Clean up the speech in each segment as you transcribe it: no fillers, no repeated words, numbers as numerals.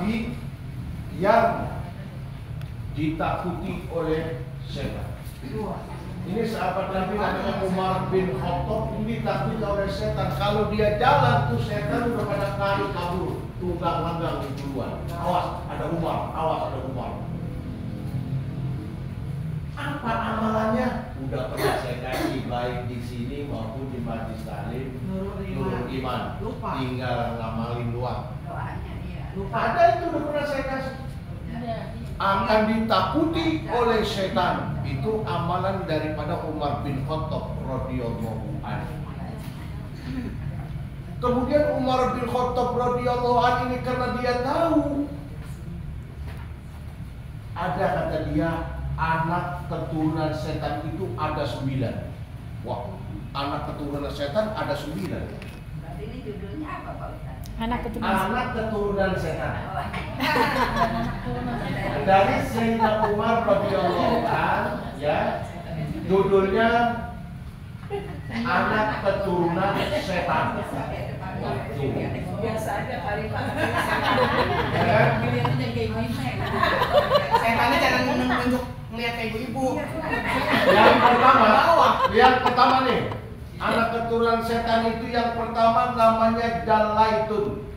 Nabi yang ditakuti oleh setan. Ini sahabat Nabi namanya Umar bin Khattab, ini ditakuti oleh setan. Kalau dia jalan tuh setan udah pada kali kabur, tunggang langgang duluan. Awas, ada Umar, awas ada Umar. Apa amalannya? Udah pernah saya kasih baik di sini maupun di Majlis Taklim, Nurul Iman. Tinggal ngamalin doang. Lupa ada itu udah pernah saya kasih. Akan ditakuti oleh setan. Itu amalan daripada Umar bin Khattab radhiyallahu anhu. Kemudian Umar bin Khattab radhiyallahu anhu ini karena dia tahu ada, kata dia, anak keturunan setan itu ada 9. Wah, anak keturunan setan ada 9. Berarti ini judulnya apa Pak Ustaz? Anak keturunan setan. Dari Sayyidina Umar radhiyallahu anhu, ya, judulnya anak keturunan setan. Biasa aja kali Pak. Setannya jangan menunjuk ngeliat kayak ibu-ibu. Yang pertama nih, anak keturunan setan itu yang pertama namanya Jalaitun.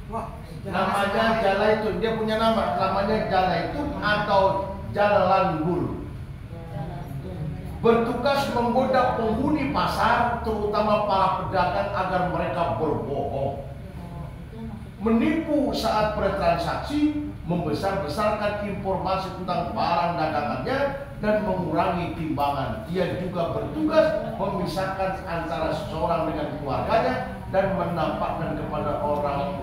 Namanya Jalaitun, dia punya nama, namanya Jalaitun atau Jalalangul. Bertugas menggoda penghuni pasar, terutama para pedagang agar mereka berbohong, menipu saat bertransaksi, membesar-besarkan informasi tentang barang dagangannya, dan mengurangi timbangan. Dia juga bertugas memisahkan antara seseorang dengan keluarganya dan menampakkan kepada orang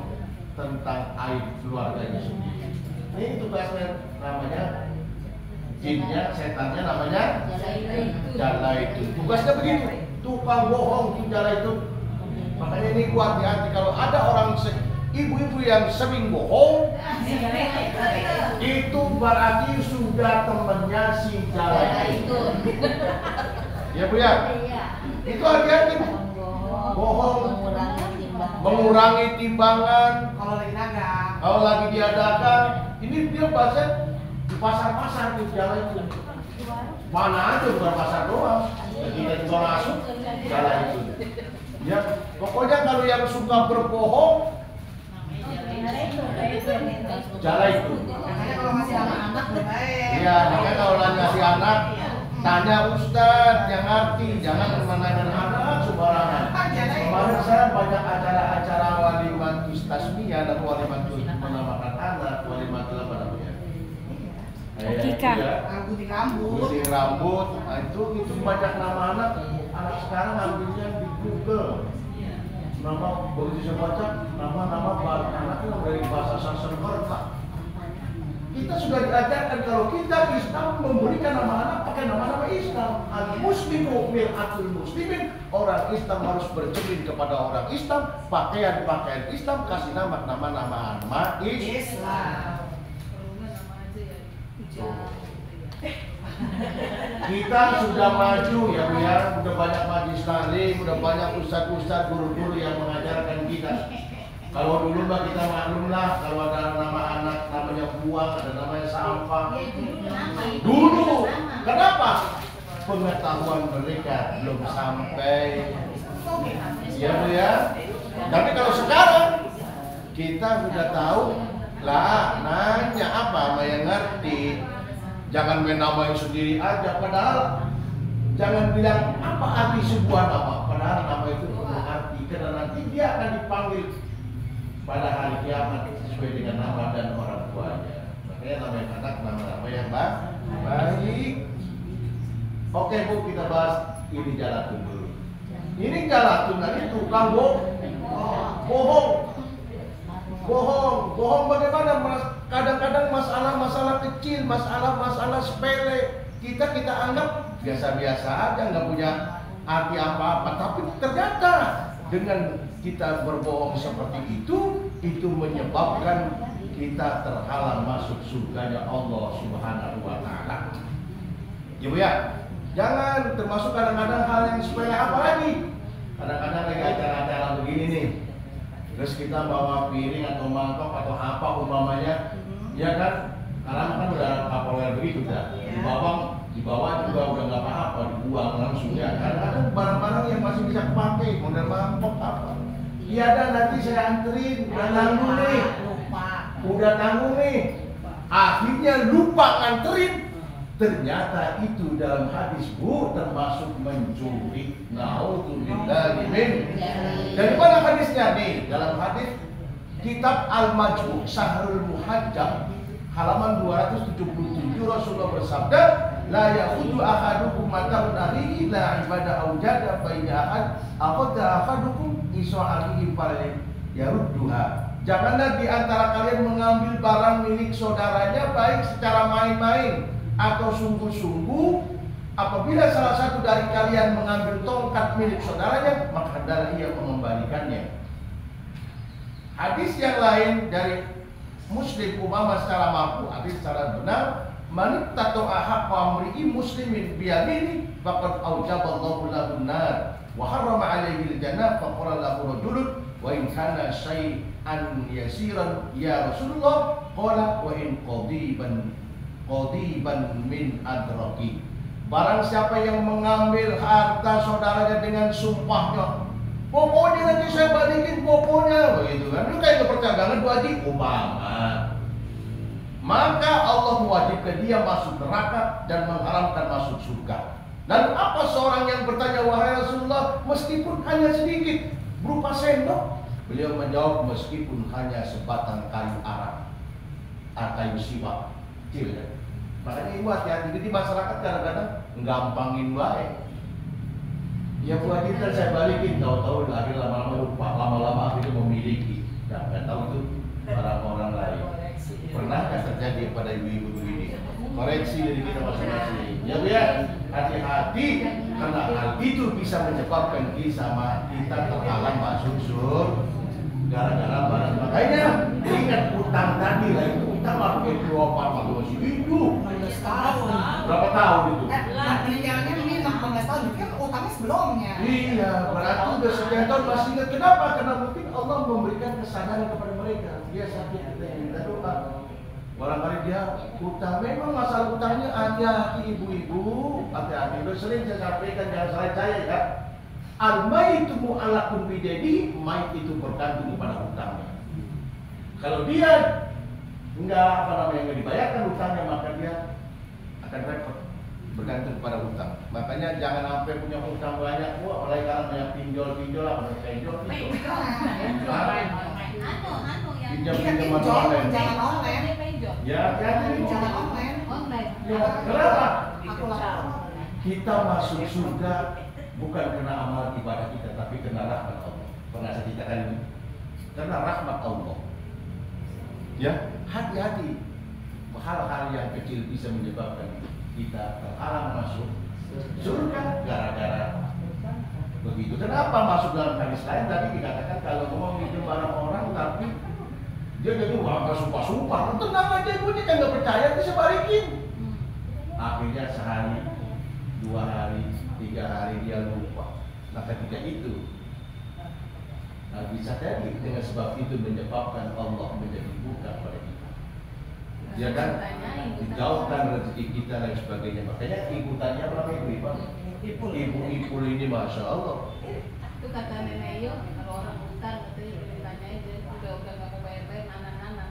tentang aib keluarganya sendiri. Ini tugasnya, namanya jinnya, setannya namanya Jalaitun. Tugasnya begitu, tukang bohong tuh Jalaitun. Makanya ini kuat hati kalau ada orang ibu-ibu yang sering bohong, itu berarti sudah temannya si Jalaitun. Ya Bu ya? Itu hati-hati. Bohong, mengurangi timbangan. Kalau lagi dia dagang, ini dia bahasa di pasar-pasar di Jalaitun. Mana aja bukan pasar doang. Jadi kita juga masuk Jalaitun. Ya, pokoknya kalau yang suka berbohong, Jalaitun. Makanya kalau masih anak-anak baik. Iya, makanya kalau ngasih anak, tanya Ustadz yang ngerti, jangan menanyakan anak sembarangan. Kemarin saya banyak acara-acara walimatul tasmiyah dan walimatul menamakan anak, walimatul apa namanya? Akikah. Gunting rambut. Gunting rambut. Nah, itu banyak nama anak. Anak sekarang ambilnya di Google. Nama begitu saya baca nama-nama anaknya dari bahasa Sanskerta. Kita sudah diajarkan kalau kita Islam memberikan nama anak pakai nama-nama Islam. Al-Muslimu mir'atul muslimin. Orang Islam harus bercermin kepada orang Islam. Pakaian Islam, kasih nama-nama Islam. Kita sudah maju ya Bu ya, udah banyak majlis taklim, udah banyak ustadz-ustadz, guru-guru yang mengajarkan kita. Kalau dulu mah kita maklum lah, kalau ada nama anak namanya buang, ada namanya sampah. Dulu, kenapa? Pengetahuan mereka belum sampai. Ya Bu ya. Tapi kalau sekarang kita sudah tahu lah, nanya apa sama yang ngerti. Jangan main namain sendiri aja, padahal jangan bilang apa arti sebuah nama, padahal nama itu penuh arti, karena nanti dia akan dipanggil pada hari kiamat sesuai dengan nama dan orang tuanya. Makanya namanya anak nama-nama yang baik. Oke Bu, kita bahas ini Jalatun dulu. Ini Jalatun nanti tukang bohong. Bohong bagaimana? Kadang-kadang masalah-masalah kecil, masalah-masalah sepele kita anggap biasa-biasa aja, nggak punya arti apa-apa. Tapi ternyata dengan kita berbohong seperti itu menyebabkan kita terhalang masuk surganya Allah Subhanahu wa Ta'ala. Ya Bu ya, jangan termasuk kadang-kadang hal yang sepele, apa lagi? Kadang-kadang lagi acara-acara begini nih. Terus kita bawa piring atau mangkok atau apa umpamanya, ya kan? Karena kan udah kapolnya begitu dah. Dibawa juga udah nggak apa-apa, dibuang langsung ya. Karena ada barang-barang yang masih bisa dipakai, model mangkok apa. Iya dah, nanti saya anterin, udah tanggung nih. Udah tanggung nih. Akhirnya lupa nganterin. Ternyata itu dalam hadis Bu termasuk mencuri. Naudzubillah min. Dari mana hadisnya nih? Dalam hadis kitab Al-Majmu' Syahrul Muhajjam halaman 277 Rasulullah bersabda, la yakhudhu ahadukum mata'un akhihi la ibadah aujada fa idza akhadha ahadukum isa'alihi fal yarudduha. Janganlah di antara kalian mengambil barang milik saudaranya baik secara main-main atau sungguh-sungguh. Apabila salah satu dari kalian mengambil tongkat milik saudaranya, maka hendaklah ia mengembalikannya. Hadis yang lain dari Muslim umama secara mampu, hadis secara benar, man tato'a haqqa amri'i muslimin biyamini faqad aujaballahu lahu an-nar wa harrama 'alaihi al-jannah fa qala lahu rajulun wa in kana syai'an yasiran ya Rasulullah qala wa in qadiban min adraki. Barang siapa yang mengambil harta saudaranya dengan sumpahnya, pokoknya nanti saya balikin, pokoknya begitu kan, itu kayak perdagangan wajib umpama, maka Allah mewajibkan dia masuk neraka dan mengharamkan masuk surga. Dan apa seorang yang bertanya, wahai Rasulullah, meskipun hanya sedikit berupa sendok? Beliau menjawab, meskipun hanya sebatang kayu arak, kayu siwak kecil kan. Makanya ibu hati-hati, jadi masyarakat kadang-kadang nggampangin baik. Ya buat kita saya balikin, tahu-tahu lagi lama-lama lupa, lama-lama akhirnya memiliki. Nggak tahu itu orang-orang lain. Pernahkah terjadi pada ibu-ibu begini? Koreksi dari kita masing-masing. Ya Bu ya, hati-hati karena hal itu bisa menyebabkan kita terhalang masuk surga gara-gara barang. Makanya ingat utang tadi lah, itu utang pakai 24 masih hidup. 16 tahun. Berapa tahun itu? Meninggalnya ini 16 tahun, kan utangnya sebelumnya. Iya, berarti udah sekian tahun masih ingat. Kenapa? Karena mungkin Allah memberikan kesadaran kepada mereka. Dia sakit, kita minta doa. Barangkali dia utang, memang masalah utangnya hati-hati ibu-ibu, hati-hati. Udah sering saya sampaikan, jangan salah saya ya. Al-maitu mu'allaqun bidaynihi, mait itu bergantung kepada utangnya. Kalau dia enggak dibayarkan utangnya, maka dia akan repot, bergantung pada utang. Makanya jangan sampai punya utang banyak, apalagi kalau banyak pinjol apa pinjol. Pinjam online. Jangan online. Ya, hati-hati. Jangan online. Ya, kenapa? Aku lapor. Kita masuk surga bukan karena amal ibadah kita, tapi karena rahmat Allah. Pernah saya ceritakan ini? Karena rahmat Allah. Ya, hati-hati. Hal-hal yang kecil bisa menyebabkan kita terhalang masuk surga gara-gara begitu. Kenapa masuk dalam hadis lain tadi dikatakan kalau mau minjem barang orang tapi dia jadi warga sumpah-sumpah, tenang aja gue kan nggak percaya bisa balikin. Akhirnya sehari, 2 hari, 3 hari dia lupa. Nah ketika itu bisa jadi dengan sebab itu menyebabkan Allah menjadi buka pada kita. Dia kan dijauhkan rezeki kita dan sebagainya. Makanya ibu tanya berapa ibu? Ibu ini masya Allah. Itu kata nenek yo, kalau orang utang katanya ditanyain dia udah nggak mau bayar anak-anak.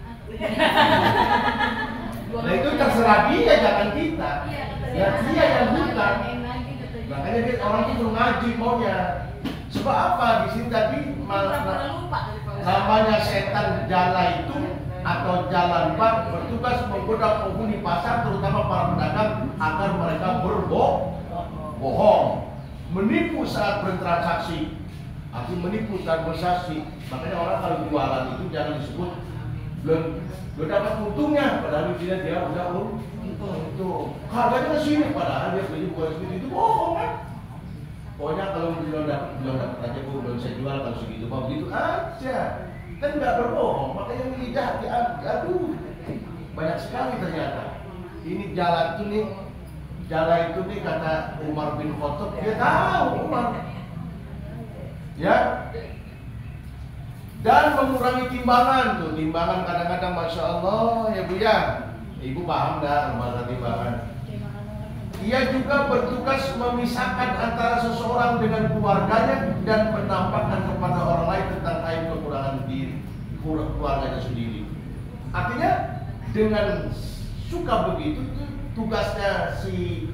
Nah itu terserah dia, jangan kita. Ya dia yang hutang. Makanya dia orang itu ngaji maunya. Sebab apa di sini tadi namanya setan jala itu atau jalan bak bertugas menggoda penghuni pasar terutama para pedagang agar mereka berbohong, menipu saat bertransaksi. Arti menipu saat bertransaksi. Makanya orang kalau jualan itu jangan disebut belum dapat untungnya, padahal dia udah untung. Harganya sini padahal dia beli bukan segitu, itu bohong kan? Pokoknya kalau belum dapat aja bu, belum saya jual kalau segitu, mau begitu aja. Kan nggak berbohong, makanya lidah hati-hati. Aduh, banyak sekali ternyata. Ini jalan itu nih kata Umar bin Khattab, dia tahu Umar. Ya, dan mengurangi timbangan. Tuh timbangan kadang-kadang Masya Allah ya Bu ya, Ibu paham nggak masalah timbangan? Ia juga bertugas memisahkan antara seseorang dengan keluarganya dan menampakkan kepada orang lain tentang aib kekurangan diri keluarganya sendiri. Artinya dengan suka begitu tugasnya si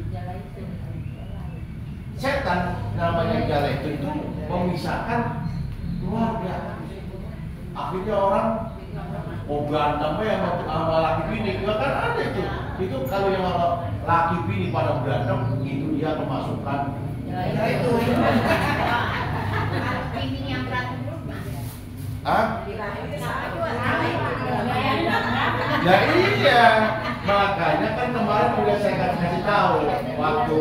setan namanya jala itu memisahkan keluarga. Akhirnya orang mau berantem ya sama laki bini, ya kan ada itu. Itu kalau yang laki bini pada berantem, itu dia kemasukan. Ya itu. Ini yang berantem dulu. Hah? Ya iya, makanya kan kemarin udah saya kasih tahu waktu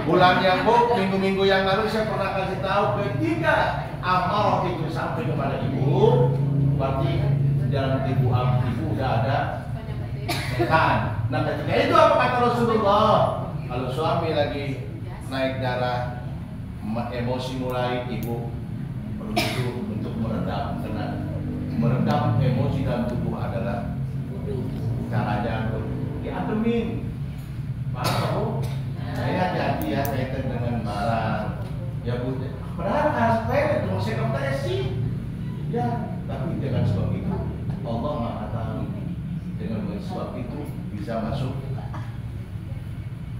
bulan yang minggu-minggu yang lalu saya pernah kasih tahu ketika amarah itu sampai kepada ibu, berarti dalam ibu udah ada setan. Nah ketika itu apa kata Rasulullah? Kalau suami lagi naik darah, emosi mulai, ibu perlu untuk meredam. Karena meredam emosi dalam tubuh adalah caranya untuk diademin. Paham kamu? Saya hati-hati ya kaitan dengan barang. Ya Bu, padahal aspek itu saya kompetisi. Ya, tapi dengan sebab itu Allah Maha Tahu. Dengan sebab itu bisa masuk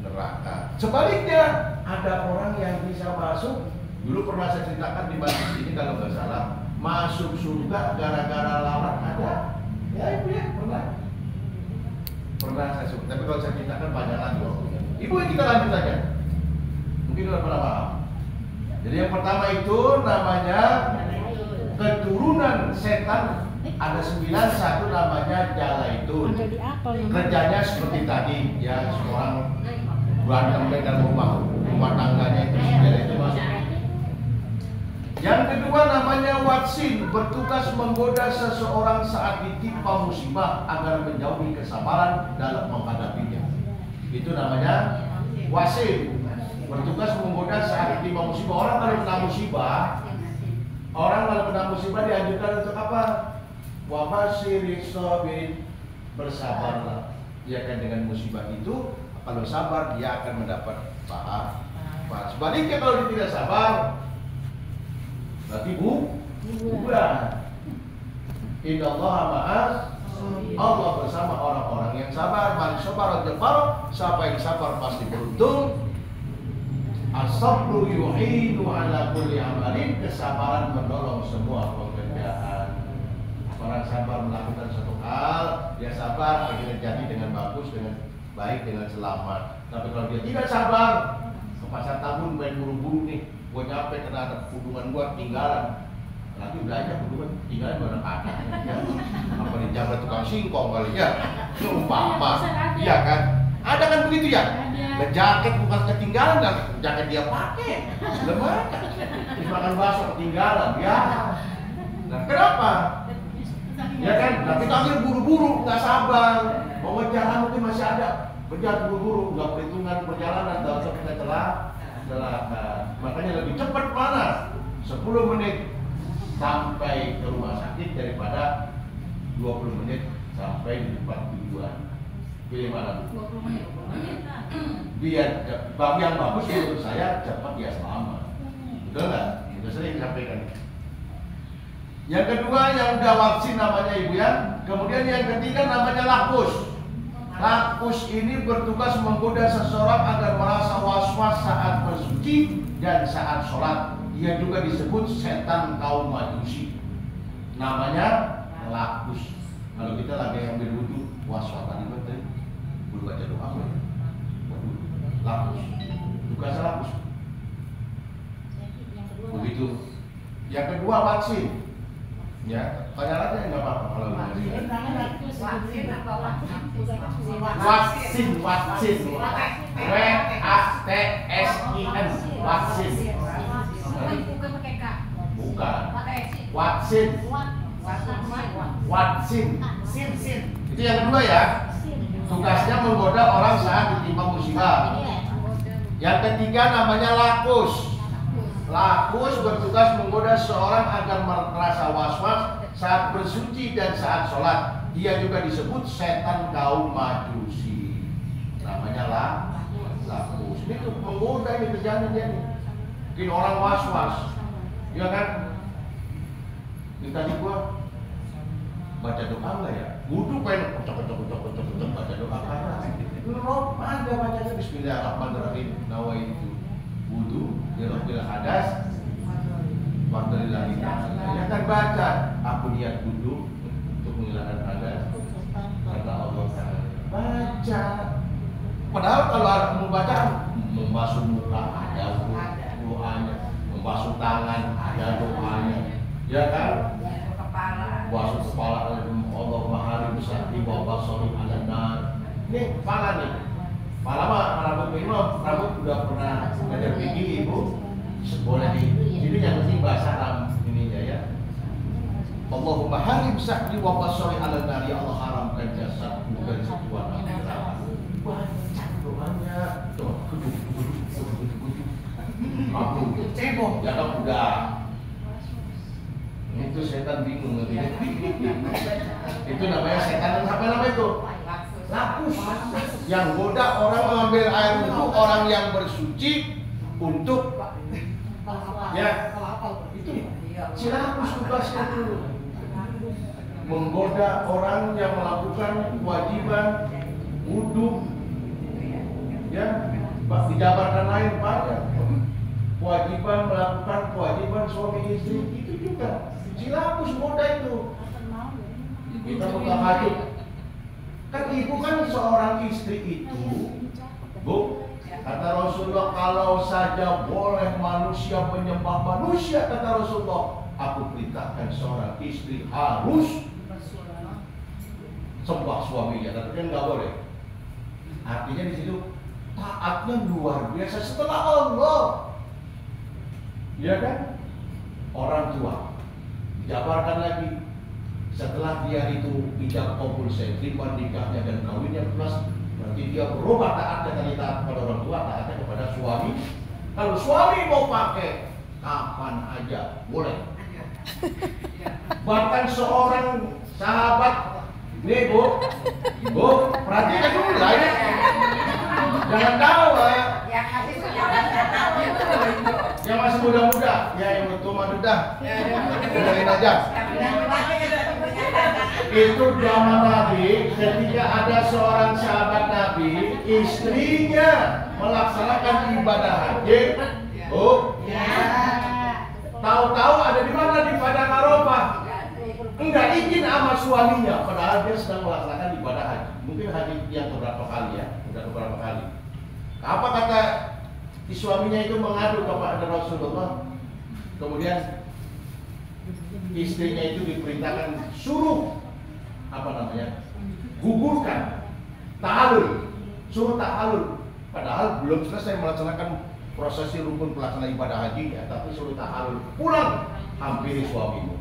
neraka. Sebaliknya ada orang yang bisa masuk. Dulu pernah saya ceritakan di masjid ini kalau nggak salah, masuk surga gara-gara lalat ada. Ya Ibu ya pernah saya sebut. Tapi kalau saya ceritakan banyak lagi waktunya. Ibu kita lanjut aja. Mungkin udah pernah paham. Jadi yang pertama itu namanya keturunan setan. Ada 9, satu namanya jalaitun. Kerjanya seperti tadi ya, seorang berantem dengan rumah tangganya itu jalaitun masuk. Yang kedua namanya watsin, bertugas menggoda seseorang saat ditimpa musibah agar menjauhi kesabaran dalam menghadapinya. Itu namanya wasin, bertugas menggoda saat ditimpa musibah. Orang kalau kena musibah dianjurkan untuk apa? Wa basyiri sabirin, bersabarlah. Ya kan, dengan musibah itu kalau sabar dia akan mendapat pahala. Sebaliknya kalau dia tidak sabar berarti bukan. Innallaha ma'as, Allah bersama orang-orang yang sabar. Man sabara jafar, siapa yang sabar pasti beruntung. As-sabru yu'inu ala kulli amalin, kesabaran menolong semua pekerjaan. Orang sabar melakukan satu hal, dia sabar akhirnya jadi dengan bagus, dengan baik, dengan selamat. Tapi kalau dia tidak sabar, ke pasar Tabun main buru-buru nih, gua nyampe kena ada pudungan gua tinggalan. Nanti udah aja pudungan tinggalan bareng kakak. Ya. Apa di jalan tukang singkong kali ya? Umpama, iya kan? Ada kan begitu ya? Jaket bukan ketinggalan kan? Jaket dia pakai, lemah. Makan bakso ketinggalan, ya. Nah kenapa? Ya kan? Nah kita akhir buru-buru, nggak sabar. Mau jalan mungkin masih ada. Berjalan buru-buru, nggak perhitungan perjalanan, dalam kita telah. Makanya lebih cepat mana? 10 menit sampai ke rumah sakit daripada 20 menit sampai di tempat tujuan. Pilih mana? 20 menit. Biar yang bagus menurut saya cepat ya selamat. Betul nggak? Itu sering disampaikan. Yang kedua yang udah vaksin namanya Ibu ya. Kemudian yang ketiga namanya lakus. Lakus ini bertugas menggoda seseorang agar merasa was-was saat bersuci dan saat sholat. Ia juga disebut setan kaum majusi. Namanya lakus. Kalau kita lagi ambil wudhu, was-was tadi betul. Belum baca doa apa ya? Waduh, lakus. Tugasnya lakus. Begitu. Yang kedua vaksin. Ya, tanya aja nggak apa-apa kalau Vaksin apa vaksin? vaksin, W-A-T-S-I-N, vaksin. Bukan pakai K. Bukan. Pakai Vaksin. Vaksin. Itu yang kedua ya. Tugasnya menggoda orang saat ditimpa musibah. Yang ketiga namanya lakus. Lakus bertugas menggoda seorang agar merasa was-was saat bersuci dan saat sholat. Dia juga disebut setan kaum Majusi. Namanya lakus. Ini tuh menggoda, ini kerjaan dia nih. Bikin orang was-was. Ya kan? Ini tadi gua baca doa nggak ya? Wudu pengen kocok baca doa kan? Belum ada bacanya Bismillahirrahmanirrahim. Nawaitu wudu bila hadas Fadlillahi ta'ala. Ya kan baca, aku niat wudu untuk menghilangkan hadas karena Allah Ta'ala. Baca. Padahal kalau mau baca, membasuh muka ada doanya, membasuh tangan ada doanya, ya kan? Basuh kepala Allah mahari besar di bawah sorry alanar. Ini kepala nih. Kepala mah rambut memang rambut udah pernah ngajar begini ibu. Boleh di. Jadi yang penting bahasa rambut ininya ya. Allahumma harim sakli wa basari alanar, ya Allah haramkan jasadku dari sebuah neraka. Baca doanya. Tuh, kudu. Aku cebok. Ya kan udah. Itu setan bingung nanti. Itu namanya setan, apa namanya itu? Lakus. Yang goda orang mengambil air itu orang yang bersuci untuk ya itu si lakus tugasnya itu menggoda orang yang melakukan kewajiban wudu, ya dijabarkan lain banyak kewajiban melakukan kewajiban suami istri itu juga. Silakus muda itu. Kita buka hajut. Kan ibu kan seorang istri itu, Bu, kata Rasulullah, kalau saja boleh manusia menyembah manusia, kata Rasulullah, aku perintahkan seorang istri harus sembah suaminya. Tapi kan nggak boleh. Artinya di situ taatnya luar biasa setelah Allah. Ya kan? Orang tua jabarkan lagi setelah dia itu ijab kabul terima nikahnya dan kawinnya plus, berarti dia berubah taatnya dari taat kepada orang tua, taatnya kepada suami. Kalau suami mau pakai kapan aja boleh. Bahkan seorang sahabat nih bu perhatikan dulu lah ya, jangan tahu ya. Yang masih muda-muda, ya yang bertumah duda, dengerin aja. Itu zaman Nabi, ketika ada seorang sahabat Nabi, istrinya melaksanakan ibadah haji, tahu-tahu ada di mana, di Padang Arafah. Enggak izin sama suaminya, padahal dia sedang melaksanakan ibadah haji. Mungkin haji yang beberapa kali ya, udah beberapa kali. Apa kata si suaminya itu mengadu kepada Rasulullah, kemudian istrinya itu diperintahkan suruh apa namanya, gugurkan ta'alul, suruh ta'alul, padahal belum selesai melaksanakan prosesi rukun pelaksana ibadah haji ya, tapi suruh ta'alul, pulang hampiri suamimu.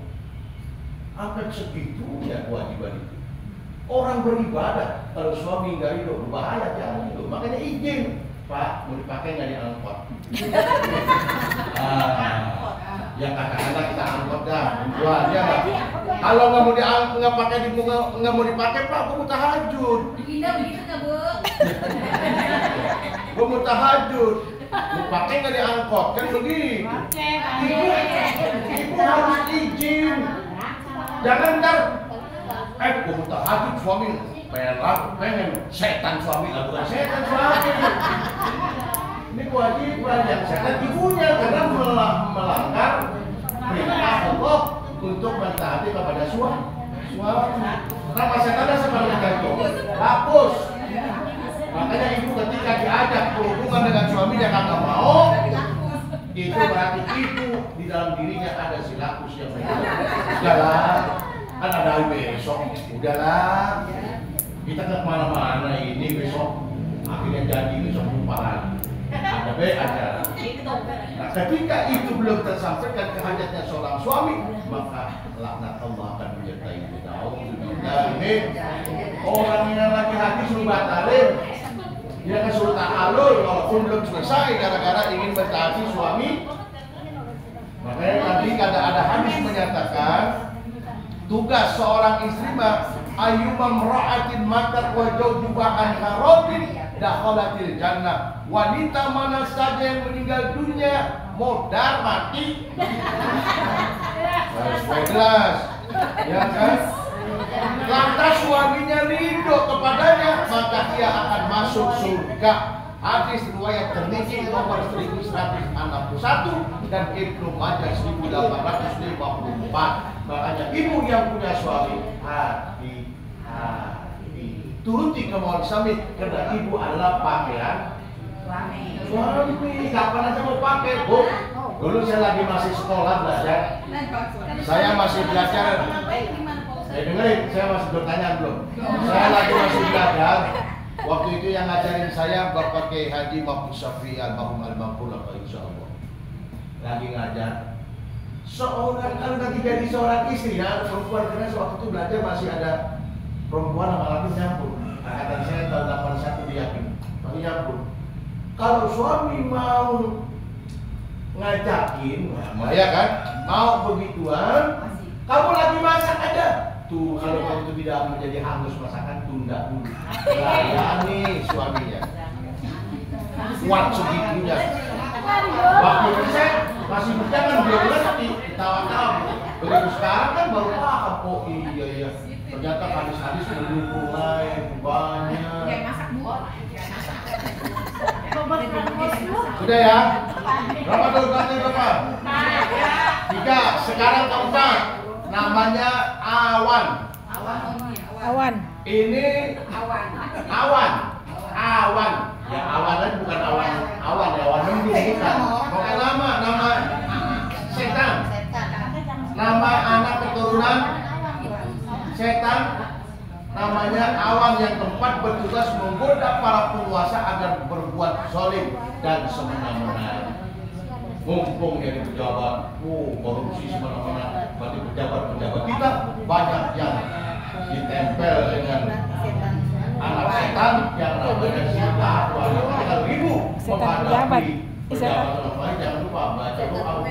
Sampai segitunya kewajiban itu. Orang beribadah kalau suami nggak ridho berbahaya, jangan itu, makanya izin. Pak, mau dipakai nggak di angkot? Ya katakanlah kita angkot dah, dua aja lah. Kalau nggak mau diangkut, nggak pakai di nggak mau dipakai, Pak, gue mau tahajud. Begitu nggak bu? Gue mau tahajud. Mau pakai nggak di angkot? Kan begini. Ibu harus izin. Jangan ntar, gue mau tahajud suami. Pengen setan suami, bukan setan suami. Ini kewajiban yang setan ibunya karena melanggar perintah Allah untuk mentaati kepada suami. Nama setannya seperti itu, hapus. Makanya ibu ketika diajak berhubungan dengan suaminya kagak mau, itu berarti ibu di dalam dirinya ada si lakus yang udahlah, kan ada hari besok, udahlah. Kita ke kemana-mana ini besok, akhirnya jadi besok lupa lagi. Ada acara. Nah, ketika itu belum tersampaikan ke hajatnya seorang suami, maka laknat Allah akan menyertai kita. Orang yang lagi hati suruh batalin, dia kan suruh ta'alul, walaupun belum selesai gara-gara ingin mentaati suami. Makanya nanti ada hadis menyatakan tugas seorang istri mah ayyuma mra'atin matat wa zawjuha an haratin dakhalatil jannah. Wanita mana saja yang meninggal dunia modal mati. Jelas, ya kan? Lantas suaminya ridho kepadanya, maka dia akan masuk surga. Hadis riwayat Tirmidzi nomor 1161 dan Ibnu Majah 1854. Makanya ibu yang punya suami hati-hati, turuti kemauan suami karena ibu adalah pakaian suami. Kapan aja mau pakai, Bu? Dulu saya lagi masih sekolah belajar. Saya masih belajar. Dengerin, saya masih bertanya belum. Saya lagi masih belajar. Waktu itu yang ngajarin saya Bapak Kiai Haji Mahfud Syafi'i Al-Mahum Al-Mahfud insyaallah. Lagi ngajar. Seorang kan lagi jadi seorang istri ya, perempuan karena waktu itu belajar masih ada perempuan sama laki nyampur. Angkatan saya tahun 81 diyakin, masih nyampur. Kalau suami mau ngajakin, ya kan, mau begituan, kamu lagi masak aja. Tuh kalau kamu itu tidak menjadi hangus masakan, tunda dulu. Layani suaminya. Kuat segitunya. Waktu itu saya masih berjalan belum ngerti, tawa-tawa. Begitu sekarang kan baru paham. Oh iya. Ternyata hadis-hadis mendukung lain banyak. Sudah ya? Berapa dulu berapa? 3. Sekarang keempat. Namanya awan. Ini awan. Ya awan bukan awan ya, awan mendung bukan. Bukan nama setan. Nama anak keturunan setan namanya awan yang tempat bertugas menggoda para penguasa agar berbuat zalim dan semena-mena. Mumpung jadi pejabat, korupsi semena-mena, berarti pejabat-pejabat kita banyak yang ditempel dengan anak setan yang namanya setan. Kalau ibu menghadapi pejabat lain, jangan lupa baca doa.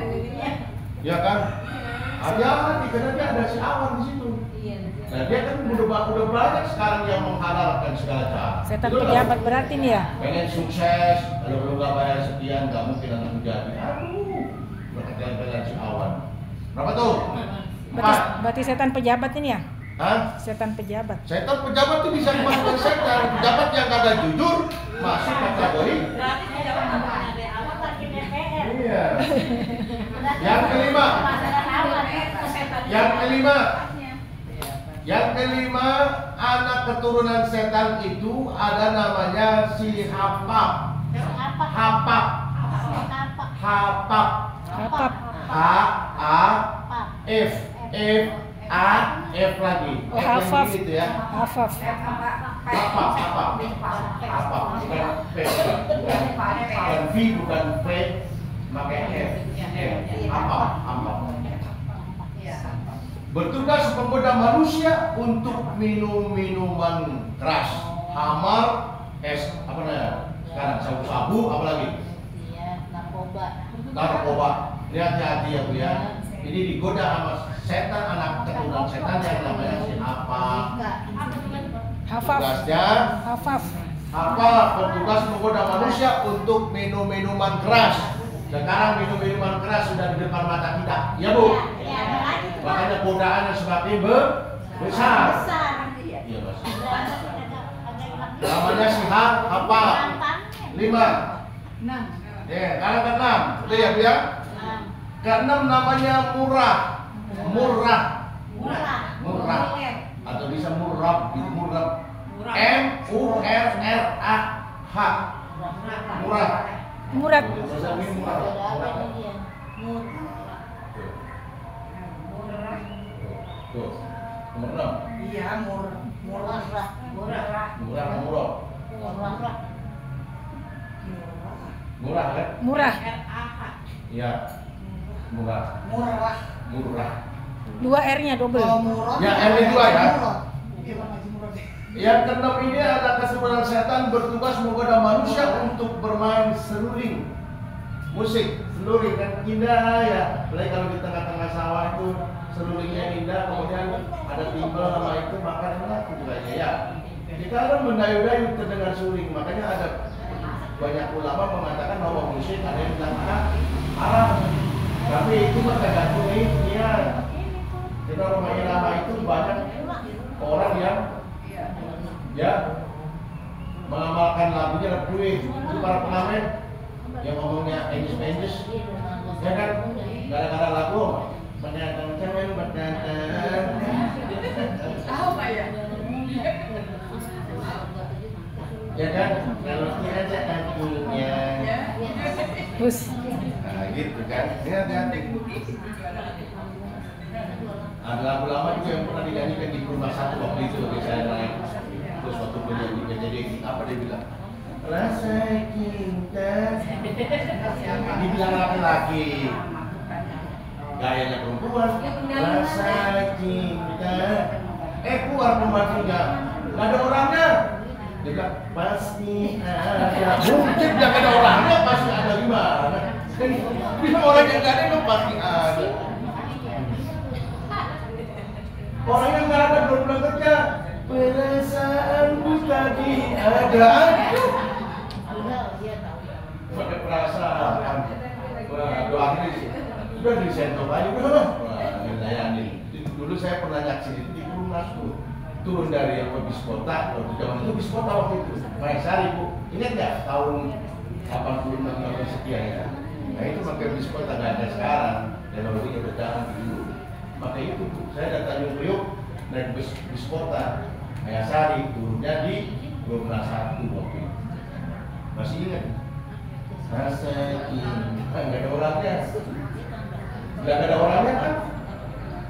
Ya kan? Hati-hati karena dia ada si awan di situ. Nah dia kan udah banyak sekarang yang menghalalkan segala cara. Setan pejabat berarti nih ya? Pengen sukses, kalau belum nggak bayar sekian nggak mungkin akan menjadi. Berkejalan si awan. Berapa tuh? 4. Berarti setan pejabat ini ya? Hah? Setan pejabat. Setan pejabat itu bisa dimasukkan setan. Pejabat yang kagak jujur masuk kategori. Iya. Yang kelima, anak keturunan setan itu ada namanya si Hapap. Hapap. H-A-F. F lagi. Oh, Hafaf. Gitu ya. Hafaf. Hapap. Bukan P. Bukan V, bukan P. Pakai F. Hapap. Bertugas menggoda manusia untuk minum minuman keras, hamar, es apa namanya? Sekarang sabu-sabu, apa lagi? Narkoba. Hati-hati ya Bu ya. Ini digoda sama setan, anak keturunan setan yang namanya si Hafaf. Tugasnya Hafaf bertugas menggoda manusia untuk minum minuman keras. Sekarang minum minuman keras sudah di depan mata kita, ya Bu? Makanya godaannya semakin besar. Iya Mas. Namanya si Hafaf. 5. Ya, kalau ke-6, betul ya Bu ya? Ke-6 namanya murah. Atau bisa murah. M-U-R-R-A-H. Murah. Tuh, nomor 6. Iya, murah. Murah kan? Murah. Iya. Murah. 2 R-nya double. Ya, R-nya 2 ya. Yang ke-6 ini ada keseluruhan setan bertugas menggoda manusia untuk bermain seruling musik. seluring kan indah ya. Apalagi kalau di tengah-tengah sawah itu serulingnya indah, kemudian ada timbel sama itu makan enak juga ya. Kita kan mendayu-dayu terdengar suling, makanya ada banyak ulama mengatakan bahwa musik ada yang bilang haram. Tapi itu tergantung niat. Kita rumah irama itu banyak orang yang ya mengamalkan lagunya duit. Itu para pengamen yang ngomongnya enjes-enjes, ya kan? Gara-gara lagu menyanyi Tahu Pak ya? ya kan? Kalau kita aja kakinya, Terus nah gitu kan? Hati-hati. Ada lagu lama juga yang pernah dinyanyikan di rumah satu waktu itu ketika saya naik. Terus waktu menyanyikan jadi apa dia bilang? Rasa cinta. Dibilang laki-laki. Gayanya perempuan. Rasa cinta. Keluar pembantunya. Gak ada orangnya. Dia bilang pasti ada. Mungkin gak ada orangnya pasti ada gimana? Bisa orang yang gak ada itu pasti ada. Orang yang nggak ada belum pulang kerja, perasaanku tadi ada. Pakai perasaan, doanya sudah disentuh aja udah. Dulu saya pernah nyaksiin di Rumnas tuh, turun dari bis kota, waktu zaman itu bis kota waktu itu, Maesari Bu, ingat nggak tahun 86 sekian ya? Nah itu pakai bis kota nggak ada sekarang, teknologi udah jalan dulu. Maka itu saya dari Tanjung Priok naik bis kota Mayasari turunnya di Rumah 1 waktu itu. Masih ingat? Rasa cinta nggak ada orangnya. Nggak ada orangnya kan?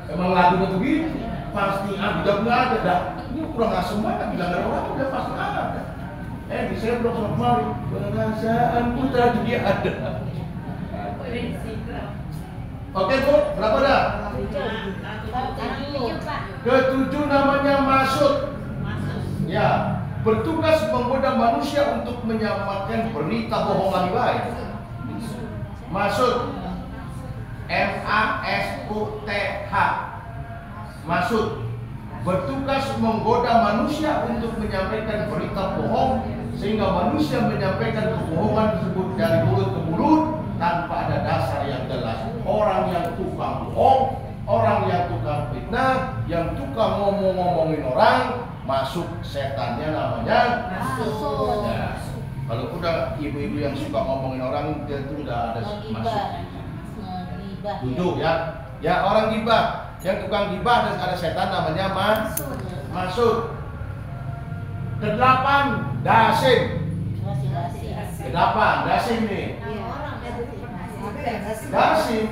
Emang lagunya tuh gitu. Pasti bilang nggak ada. Dah ini kurang asem banget bilang nggak ada orang udah pasti ada. Di saya belum sama kemarin. Perasaanku tadi ada. Oke Bu, berapa dah? Ketujuh namanya maksud. Ya, bertugas menggoda manusia untuk menyampaikan berita bohong lagi baik. Maksud. MASUTH. Maksud. Bertugas menggoda manusia untuk menyampaikan berita bohong sehingga manusia menyampaikan kebohongan tersebut dari mulut ke mulut tanpa ada dasar yang jelas. Orang yang tukang bohong, orang yang tukang fitnah, yang tukang ngomongin orang, masuk setannya namanya masuk. Ya. Kalau udah ibu-ibu yang suka ngomongin orang, dia itu udah ada masuk. Tujuh ya, ya orang gibah, yang tukang gibah dan ada setan namanya masuk. Kedelapan dasim. Kedelapan dasim nih. Dasim.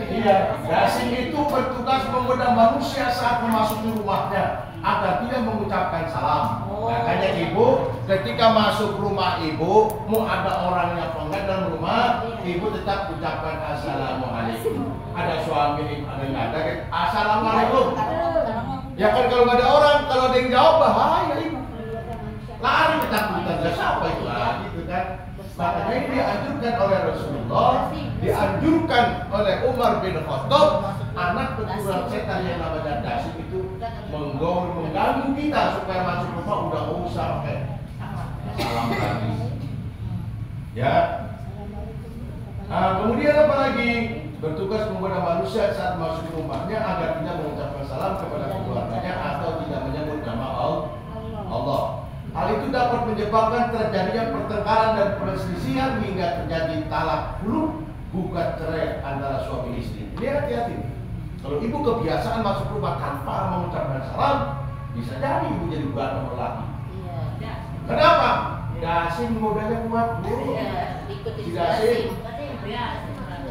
Iya, dasim itu bertugas menggoda manusia saat memasuki rumahnya agar tidak mengucapkan salam. Makanya ibu ketika masuk rumah ibu, mau ada orangnya apa enggak dalam rumah, ibu tetap ucapkan assalamualaikum. Ada suami, ada yang ada kan, assalamualaikum. Ya kan kalau nggak ada orang, kalau ada yang jawab bahaya ibu. Lari ketakutan, siapa itu? Gitu kan. Makanya ini dianjurkan oleh Rasulullah, dianjurkan oleh Umar bin Khattab, anak keturunan setan yang namanya dasim itu mengganggu kita supaya masuk rumah udah usah pakai salam lagi. Ya. Kemudian apa lagi? Bertugas menggoda manusia saat masuk rumahnya agar tidak mengucapkan salam kepada keluarganya atau tidak menyebut nama Allah. Hal itu dapat menyebabkan terjadinya pertengkaran dan perselisihan hingga terjadi talak huluk, gugat cerai antara suami istri. Ini hati-hati. Kalau ibu kebiasaan masuk rumah tanpa mengucapkan salam, bisa jadi ibu jadi berantem lagi. Kenapa? Dasim modalnya kuat Bu. Si dasim.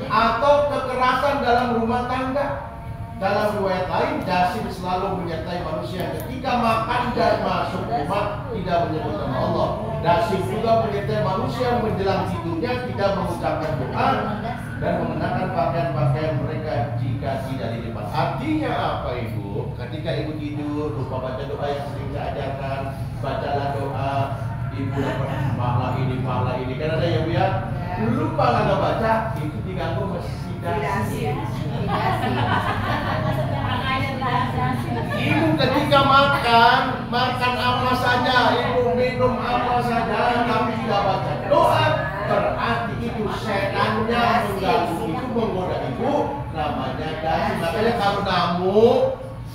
Atau kekerasan dalam rumah tangga. Dalam riwayat lain, dasim selalu menyertai manusia ketika makan dan masuk rumah tidak menyebut nama Allah. Dasim juga menyertai manusia menjelang tidurnya tidak mengucapkan doa dan mengenakan pakaian-pakaian mereka jika tidak di depan. Artinya apa ibu? Ketika ibu tidur lupa baca doa yang sering saya ajarkan, bacalah doa. Ibu dapat pahala ini kan ada ya Bu ya? lupa nggak baca, itu diganggu mesidasi. Ibu ketika makan apa saja, ibu minum apa saja, tapi tidak baca doa, berarti itu setannya mengganggu, itu menggoda ibu, namanya dasi. Makanya kalau namu,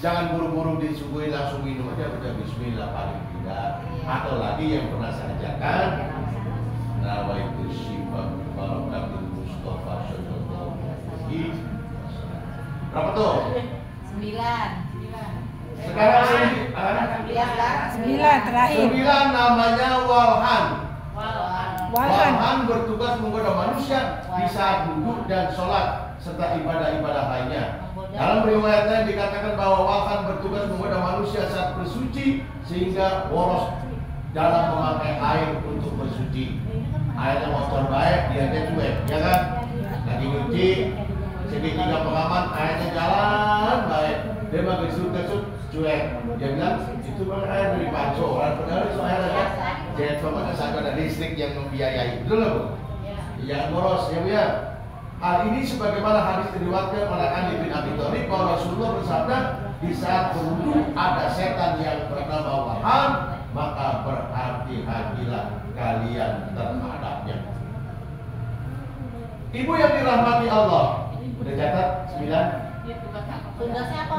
jangan buru-buru disuguhi langsung minum aja, udah bismillah paling tidak. Atau lagi yang pernah saya ajarkan, nawaitu sifat barakatul Mustafa sallallahu alaihi wasallam. Berapa tuh? 9. Sekarang 9 terakhir. 9 namanya walhan. Walhan. Walhan bertugas menggoda manusia di saat duduk dan sholat serta ibadah-ibadah lainnya. Dalam riwayat lain dikatakan bahwa walhan bertugas menggoda manusia saat bersuci sehingga boros dalam memakai air untuk bersuci. Airnya kotor baik, dia cuek, ya kan? Lagi nyuci, segitiga pengaman, airnya jalan baik. Dia mah gesut-gesut cuek. Dia bilang itu kan air dari panco, padahal itu air ada jet pemanasan ada listrik yang membiayai. Betul nggak Bu? Jangan boros ya Bu ya. Hal ini sebagaimana hadis diriwayatkan oleh Ali bin Abi Thalib bahwa Rasulullah bersabda, di saat berwudu ada setan yang bernama Walhan, maka berhati-hatilah kalian terhadapnya. Ibu yang dirahmati Allah, udah catat 9. Tugasnya apa?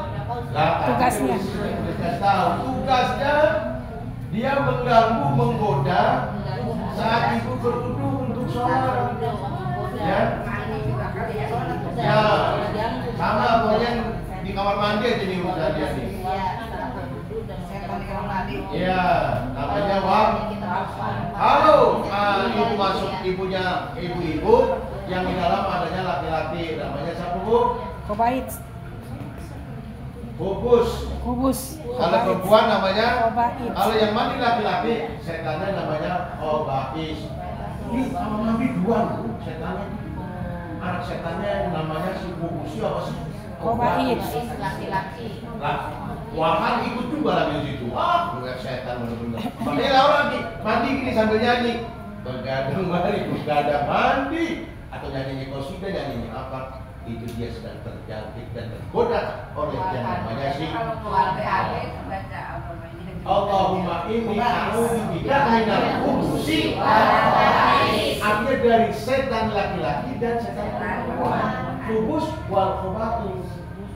Tugasnya. Tugasnya dia mengganggu, menggoda saat ibu berwudu untuk sholat. Ya, sama pokoknya di kamar mandi aja nih urusan dia nih. Iya, namanya Wam. Halo, ibu masuk, ibunya ibu-ibu yang di dalam adanya laki-laki, namanya siapa Bu? Kobait. Kubus. Kalau perempuan namanya Kobait. Kalau yang mandi laki-laki, setannya namanya Kobais. Ini kamar mandi dua loh, setannya. Anak setannya namanya si Kubus apa sih? Kobait. Laki-laki. Wahan ikut juga lagi di situ. Bukan setan benar-benar. Makanya Laura lagi mandi gini sambil nyanyi. Begadang mandi atau nyanyi kosida, nyanyi apa? Itu dia sedang terjangkit dan tergoda oleh yang namanya si Allahumma inni a'udzubika minal khubusi. Artinya dari setan laki-laki dan setan perempuan. Kubus wal khaba'is.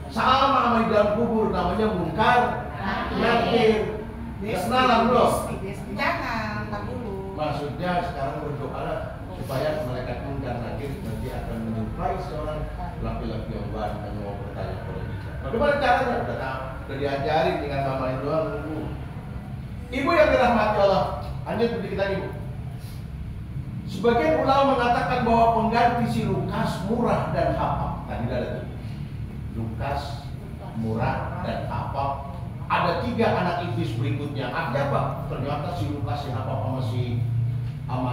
Sama di dalam kubur namanya munkar, nakir. Kenalan bro. Jangan, tak dulu. Maksudnya sekarang berdoa supaya malaikat munkar nakir nanti akan menjumpai seorang laki-laki yang baik dan mau bertanya kepada kita. Bagaimana caranya? Udah diajarin dengan mama doang nunggu. Ibu yang dirahmati Allah, lanjut kita ibu. Sebagian ulama mengatakan bahwa pengganti si Lukas, Murah dan Hapap. Tadi ada tuh. Lukas, Murah dan Hapap. Ada 3 anak iblis berikutnya. Artinya apa? Ternyata si Lukas, si Hapap sama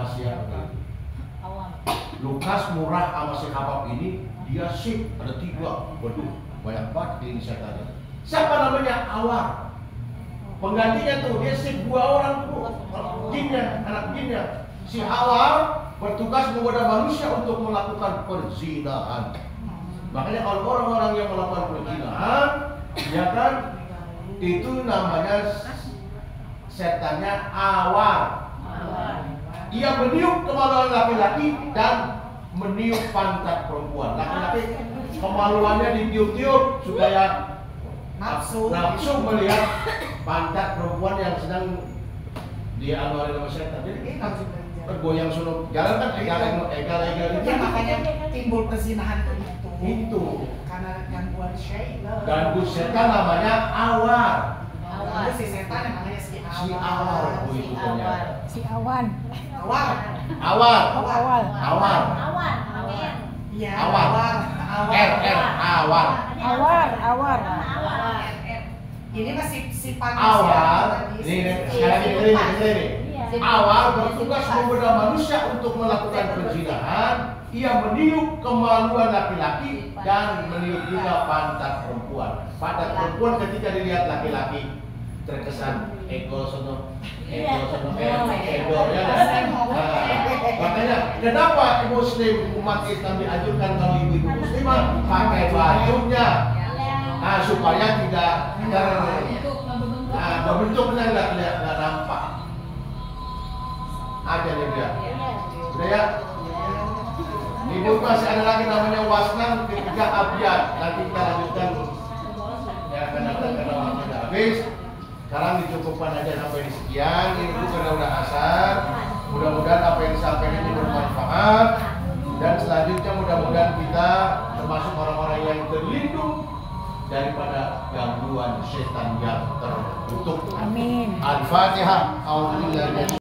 siapa? Lukas, Murah sama si Hapap ini dia sip, ada 3. Waduh, banyak banget ini setannya. Siapa namanya? Awar. Penggantinya tuh dia sip 2 orang tuh. Jinnya, anak jinnya. Si Awar bertugas menggoda manusia untuk melakukan perzinahan. Makanya kalau orang-orang yang melakukan perzinahan, ya kan, itu namanya setannya Awar. Ia meniup kemaluan laki-laki dan meniup pantat perempuan. Laki-laki kemaluannya ditiup-tiup supaya nafsu melihat pantat perempuan yang sedang dianuari sama setan. Jadi bergoyang suruh jalan kan egal itu. Makanya timbul perzinahan itu. Karena gangguan syaitan. Ganggu setan namanya Awar. Itu si setan yang namanya si Awar. Si Awar itu ternyata. Si Awan. Awar. Iya. Awar. Awar. Ini masih sifat Awar. Ini sekarang ini. Awar bertugas menggoda manusia untuk melakukan perzinahan. Ia meniup kemaluan laki-laki dan meniup juga pantat perempuan. Pantat perempuan ketika dilihat laki-laki terkesan ego sono ya. Makanya kenapa Muslim umat Islam dianjurkan kalau ibu-ibu muslimah pakai bajunya, nah, supaya tidak berbentuknya nggak nampak. Aja nih dia. Udah ya. Ibu masih ada lagi namanya wasnan ketiga abjad. Nanti kita lanjutkan. Ya karena waktu sudah habis. Sekarang dicukupkan aja sampai di sekian. Ini dulu karena udah asar. Mudah-mudahan apa yang disampaikan ini bermanfaat. Dan selanjutnya mudah-mudahan kita termasuk orang-orang yang terlindung daripada gangguan setan yang terkutuk. Amin. Al-Fatihah. Alhamdulillah.